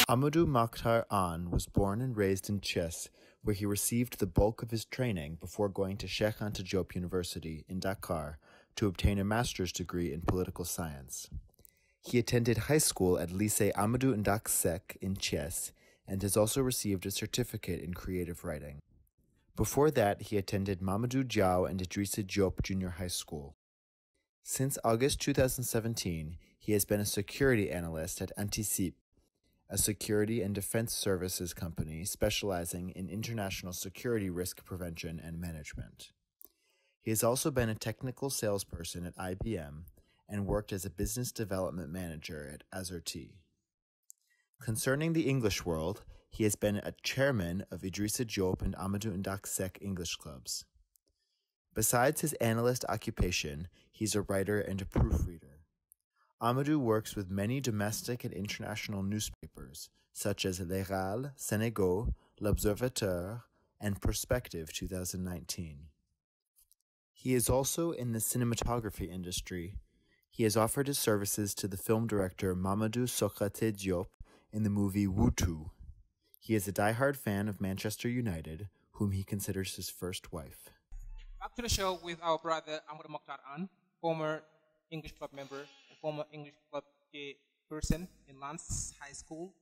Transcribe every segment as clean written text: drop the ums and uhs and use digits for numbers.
Amadou Moctar Ann was born and raised in Thiès, where he received the bulk of his training before going to Cheikh Anta Diop University in Dakar to obtain a master's degree in political science. He attended high school at Lycée Amadou Ndak Seck in Thiès and has also received a certificate in creative writing. Before that, he attended Mamadou Diaw and Idrissa Diop Junior High School. Since August 2017, he has been a security analyst at Anticipe, a security and defense services company specializing in international security risk prevention and management. He has also been a technical salesperson at IBM and worked as a business development manager at Azerty. Concerning the English world, he has been a chairman of Idrissa Diop and Amadou Ndak Seck English clubs. Besides his analyst occupation, he's a writer and a proofreader. Amadou works with many domestic and international newspapers, such as L'Héral, Senegal, L'Observateur, and Perspective 2019. He is also in the cinematography industry. He has offered his services to the film director Mamadou Sokraté Diop in the movie Wutu. He is a diehard fan of Manchester United, whom he considers his first wife. Back to the show with our brother Amadou Moctar Ann, former English club member, former English club person in LANS High School.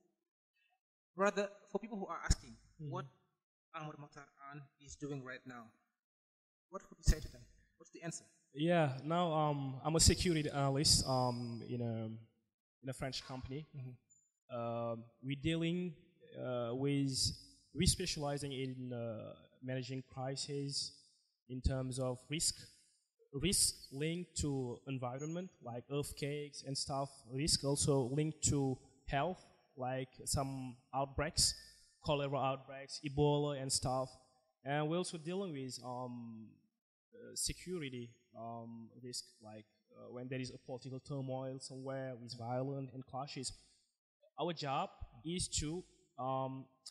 Brother, for people who are asking what Amadou Moctar Ann is doing right now, what would you say to them? What's the answer? Yeah, now I'm a security analyst in a French company. We're dealing we're specializing in managing crises in terms of risk linked to environment, like earthquakes and stuff. Risk also linked to health, like some outbreaks, cholera outbreaks, Ebola and stuff. And we're also dealing with security risk, like when there is a political turmoil somewhere with violence and clashes. Our job is to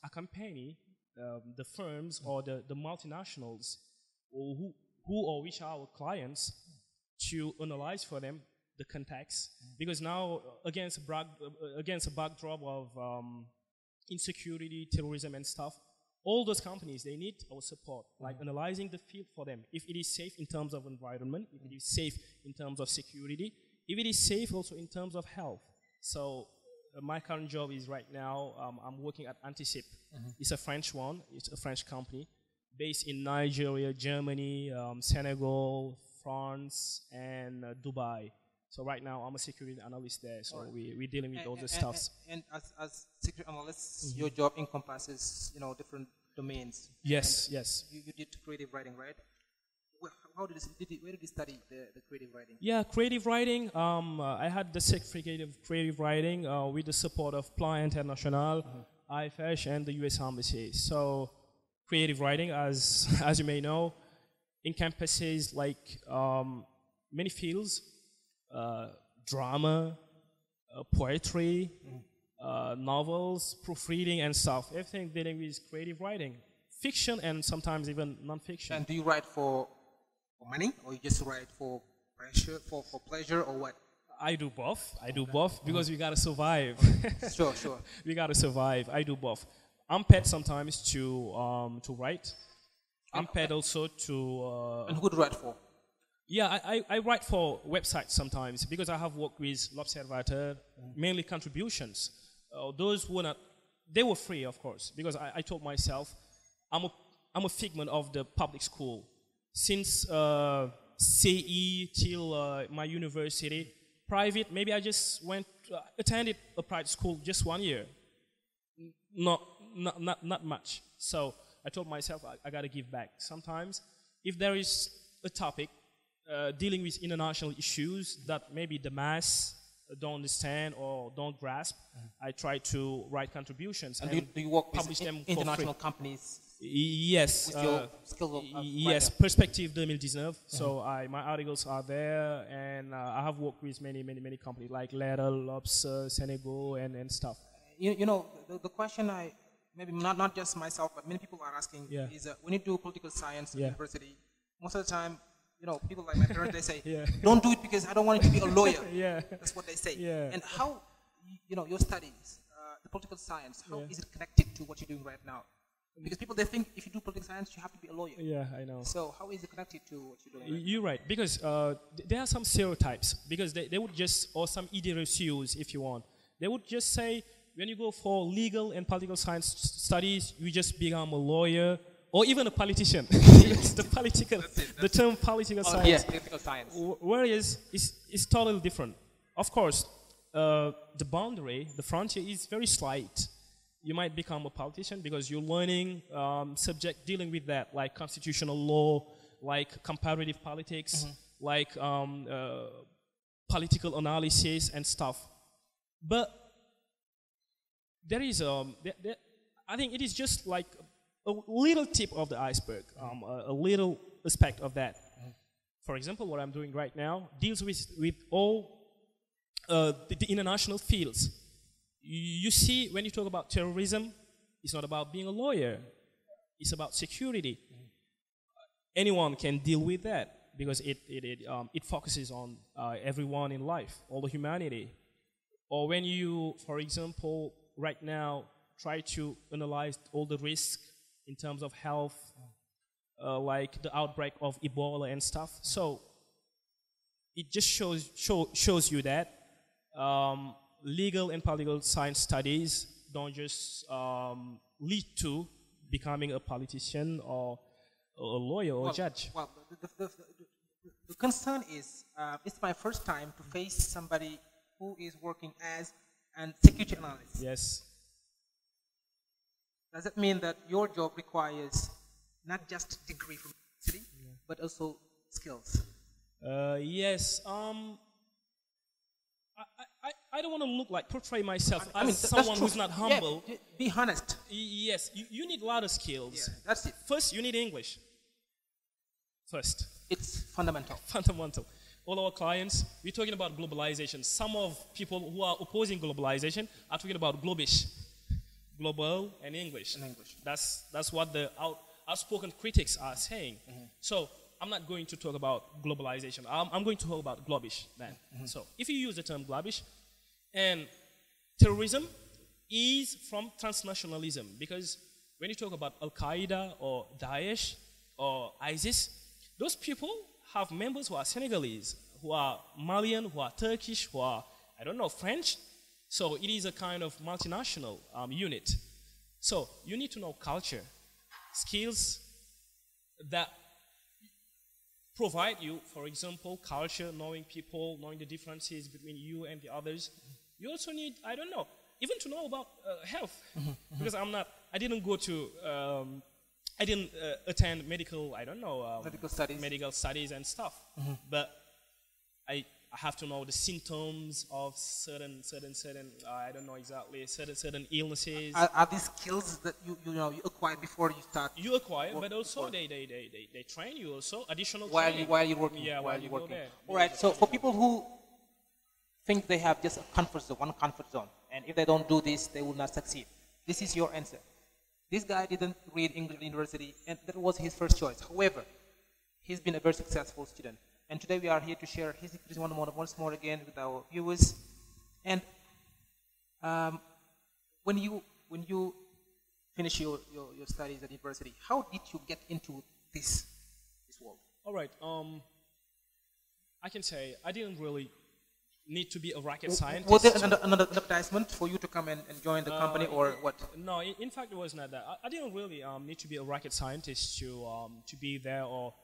accompany the firms or the multinationals who or which are our clients to analyze for them the context. Because now, against a backdrop of insecurity, terrorism and stuff, all those companies, they need our support, like analyzing the field for them. If it is safe in terms of environment, if it is safe in terms of security, if it is safe also in terms of health. So my current job is right now, I'm working at Anticipe. It's a French one, it's a French company, based in Nigeria, Germany, Senegal, France, and Dubai. So right now, I'm a security analyst there, so we're dealing with all the stuffs. And as security analysts, your job encompasses, different domains. Yes, yes. You did creative writing, right? Where did you study the creative writing? Yeah, creative writing. I had the certificate of creative writing with the support of Plan International, IFH, and the U.S. Embassy. So creative writing, as you may know, encompasses like many fields. Drama, poetry, novels, proofreading and stuff. Everything dealing with creative writing. Fiction and sometimes even non-fiction. And do you write for money, or you just write for pleasure, or what? I do both. I do both because we gotta survive. Sure. We gotta survive. I do both. I'm paid sometimes to write. I'm paid also to... and who do you write for? Yeah, I write for websites sometimes because I have worked with L'Observateur, mainly contributions. Those were not, they were free, of course, because I told myself I'm a figment of the public school. Since CE till my university, private, maybe I just attended a private school just 1 year. Not much. So I told myself I got to give back. Sometimes, if there is a topic dealing with international issues that maybe the mass don't understand or don't grasp, I try to write contributions and do you work publish with them international companies? Yes. With your skills of yes, Perspective 2019. So my articles are there, and I have worked with many companies like L'Héral, L'Obs, Senegal, and stuff. The question maybe not just myself, but many people are asking is when you do political science at university, most of the time, people like my parents, they say, don't do it because I don't want you to be a lawyer. That's what they say. And how, your studies, the political science, how Yeah. is it connected to what you're doing right now? Because people, they think if you do political science, you have to be a lawyer. Yeah, I know. So how is it connected to what you're doing right You're right, because there are some stereotypes, because they would just, or some idiosyncrasies, if you want. They would just say, when you go for legal and political science studies, you just become a lawyer, or even a politician. It's the political, the term political now? science. Yes, political science. Whereas it's totally different. Of course, the boundary, the frontier is very slight. You might become a politician because you're learning subject dealing with that, like constitutional law, like comparative politics, like political analysis and stuff. But there is, I think it is just like a little tip of the iceberg, a little aspect of that. For example, what I'm doing right now deals with all the international fields. You see, when you talk about terrorism, it's not about being a lawyer. It's about security. Anyone can deal with that because it focuses on everyone in life, all the humanity. Or when you, for example, right now try to analyze all the risks in terms of health, like the outbreak of Ebola and stuff. So it just shows you that legal and political science studies don't just lead to becoming a politician or a lawyer or a judge. Well, the concern is, it's my first time to face somebody who is working as a security analyst. Yes. Does it mean that your job requires not just degree from university, but also skills? Yes. I don't want to look like portray myself as that's someone true. who's not humble. Yeah, be honest. Yes, you need a lot of skills. Yeah, that's it. First, you need English. First. It's fundamental. Fundamental. All our clients, we're talking about globalization. Some of people who are opposing globalization are talking about globish. Global and English. That's what the outspoken critics are saying. So I'm not going to talk about globalization. I'm going to talk about globish then. So if you use the term globish, and terrorism is from transnationalism, because when you talk about Al-Qaeda or Daesh or ISIS, those people have members who are Senegalese, who are Malian, who are Turkish, who are, I don't know, French. So it is a kind of multinational unit. So you need to know culture, skills that provide you, for example, culture, knowing people, knowing the differences between you and the others. You also need, I don't know, even to know about health. Because I didn't go to, I didn't attend medical, I don't know, medical studies and stuff. But I have to know the symptoms of certain I don't know exactly, certain illnesses. Are these skills that you acquire before you start? You acquire, but also they train you also, additional while training. while you're working. Yeah, while you're working. All right. So for people who think they have just a one comfort zone, and if they don't do this, they will not succeed. This is your answer. This guy didn't read English university, and that was his first choice. However, he's been a very successful student. And today we are here to share his experience once more again with our viewers. And when you finish your studies at university, how did you get into this world? All right. I can say I didn't really need to be a rocket scientist. Was there another advertisement for you to come and join the company, or what? No, in fact, it was not that. I didn't really need to be a rocket scientist to be there. Or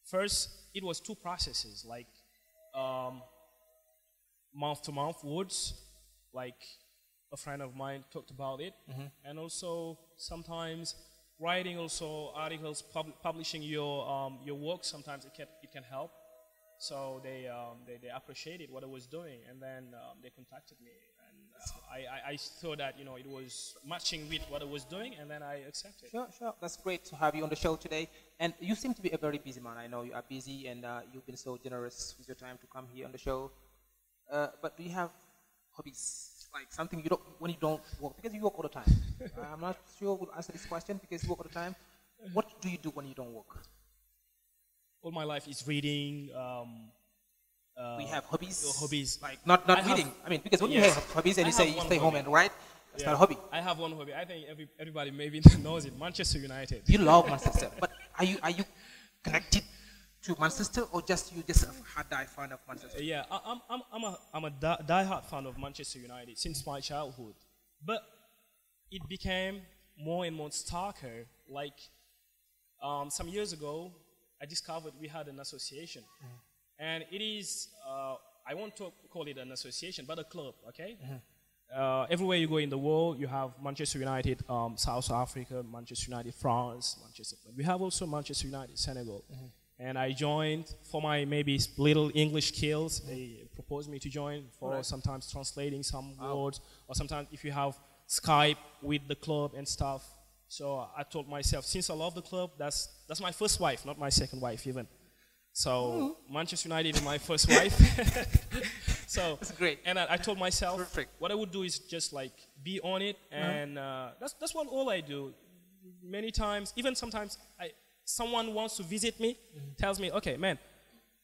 first, it was two processes, like month-to-month words, like a friend of mine talked about it, and also sometimes writing also articles, publishing your work. Sometimes it can help. So they appreciated what I was doing, and then they contacted me, and I thought that it was matching with what I was doing, and then I accepted. Sure. That's great to have you on the show today. And you seem to be a very busy man. I know you are busy, and you've been so generous with your time to come here on the show. But do you have hobbies, like something you don't when you don't work? Because you work all the time. I'm not sure we'll answer this question because you work all the time. What do you do when you don't work? All my life is reading. We have hobbies. Hobbies, like not reading. I mean, because when you have hobbies and you say you stay home and write, It's not a hobby. I have one hobby. I think everybody maybe knows it. Manchester United. You love Manchester, but are you connected to Manchester, or you just a die fan of Manchester? Yeah, I'm a die-hard fan of Manchester United since my childhood, but it became more and more starker. Like some years ago, I discovered we had an association, and it is I won't call it an association, but a club. Okay. Everywhere you go in the world, you have Manchester United, South Africa, Manchester United, France, Manchester. We have also Manchester United, Senegal. And I joined for my maybe little English skills. They proposed me to join for sometimes translating some words, or sometimes if you have Skype with the club and stuff. So I told myself, since I love the club, that's my first wife, not my second wife even. So Manchester United is my first wife. So that's great. And I told myself, what I would do is just like be on it, and that's what all I do. Many times, even sometimes, someone wants to visit me, tells me, okay, man,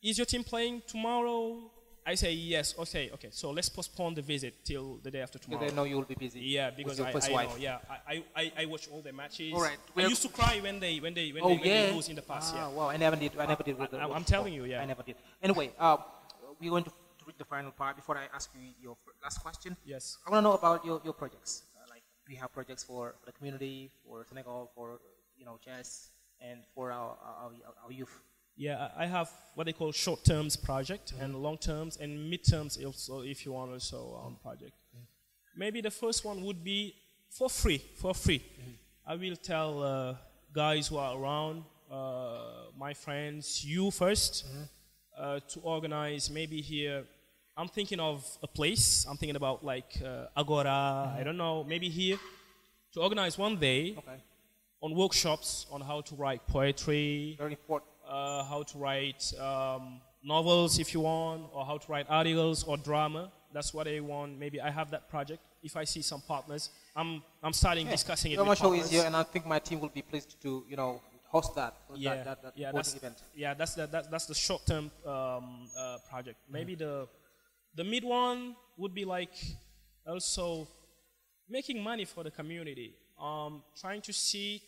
is your team playing tomorrow? I say yes. Okay. So let's postpone the visit till the day after tomorrow. They know you will be busy. Yeah, because I know. Yeah, I watch all their matches. All right. I used to cry when they lose in the past. Yeah. Wow, I never did. I'm telling you, yeah. I never did. Anyway, we're going to read the final part before I ask you your last question. Yes. I want to know about your projects. Like, do you have projects for the community, for Senegal, for Thiès, and for our youth? Yeah, I have what they call short-terms project and long-terms and mid-terms also, if you want also project. Maybe the first one would be for free. I will tell guys who are around, my friends, you first, to organize maybe here. I'm thinking of a place. I'm thinking about like Agora, I don't know, maybe here, to organize one day on workshops on how to write poetry. Very important. How to write novels if you want, or how to write articles or drama. That's what I want. Maybe I have that project. If I see some partners, I'm starting discussing it with partners. Show is here, and I think my team will be pleased to host that event. Yeah, that's the short-term project. Maybe the mid one would be like also making money for the community. Trying to see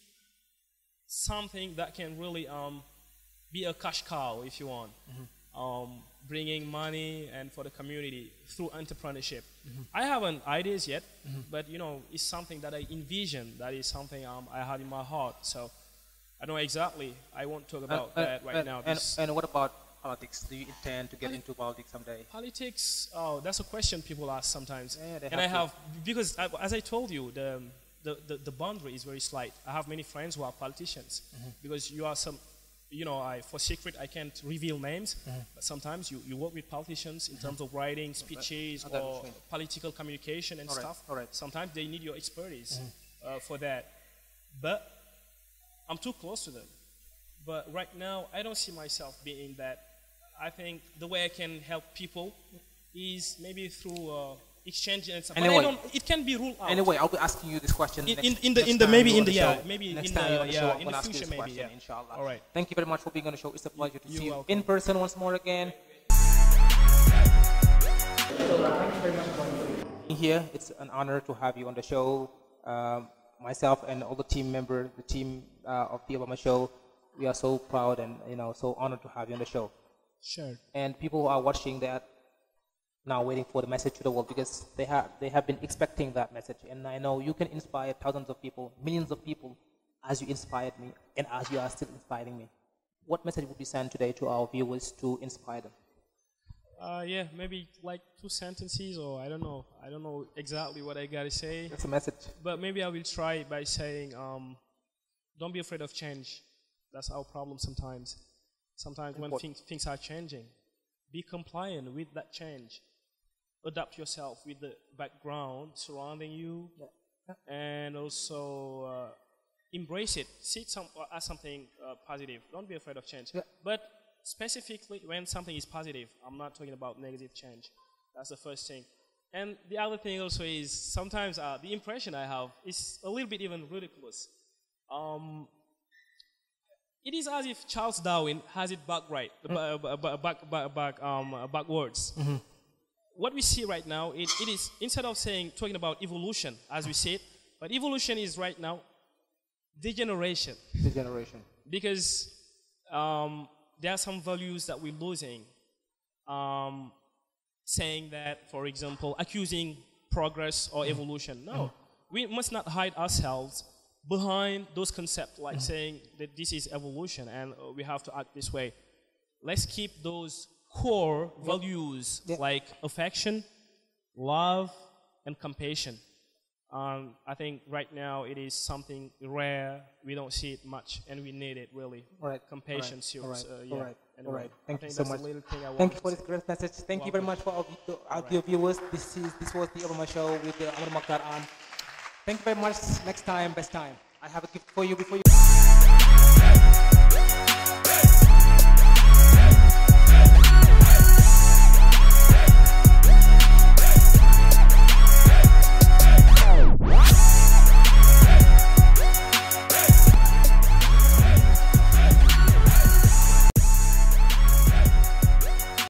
something that can really be a cash cow, if you want, bringing money and for the community through entrepreneurship. I haven't ideas yet, but it's something that I envision. That is something I had in my heart. So I know exactly. I won't talk about that right now. And what about politics? Do you intend to get into politics someday? Politics? Oh, that's a question people ask sometimes. Yeah, and I have because as I told you, the boundary is very slight. I have many friends who are politicians because you are some. For secret, I can't reveal names, but sometimes you work with politicians in terms of writing speeches or political communication and stuff. Sometimes they need your expertise for that. But I'm too close to them. But right now, I don't see myself being that. I think the way I can help people is maybe through exchange and stuff. Anyway, but it can be ruled out. Anyway, I'll be asking you this question in the future, maybe. Yeah. Inshallah. All right. Thank you very much for being on the show. It's a pleasure to see you in person once more again. Here, it's an honor to have you on the show. Myself and all the team members, the team of the Obama Show, we are so proud and so honored to have you on the show. Sure. And people who are watching that now waiting for the message to the world, because they have been expecting that message. And I know you can inspire thousands of people, millions of people, as you inspired me and as you are still inspiring me. What message would you send today to our viewers to inspire them? Yeah, maybe like 2 sentences, or I don't know exactly what I gotta say. That's a message. But maybe I will try by saying, don't be afraid of change. That's our problem sometimes. Sometimes when things are changing, be compliant with that change. Adapt yourself with the background surrounding you, and also embrace it. See it as something positive. Don't be afraid of change. Yeah. But specifically, when something is positive, I'm not talking about negative change. That's the first thing. And the other thing also is sometimes the impression I have is a little bit even ridiculous. It is as if Charles Darwin has it backwards. what we see right now, it is, instead of talking about evolution, as we said, but evolution is right now degeneration. Degeneration. Because there are some values that we're losing. Saying that, for example, accusing progress or evolution. No, we must not hide ourselves behind those concepts, like saying that this is evolution and we have to act this way. Let's keep those core values like affection, love, and compassion. I think right now it is something rare. We don't see it much, and we need it really. All right. Compassion, all right. yeah. All right. Anyway, All right. Thank you so that's much. the little thing I Thank you for wanted this great message. Thank you very much for our dear viewers. This was the Obama Show with Amadou Moctar Ann. Thank you very much. Next time, best time. I have a gift for you before you.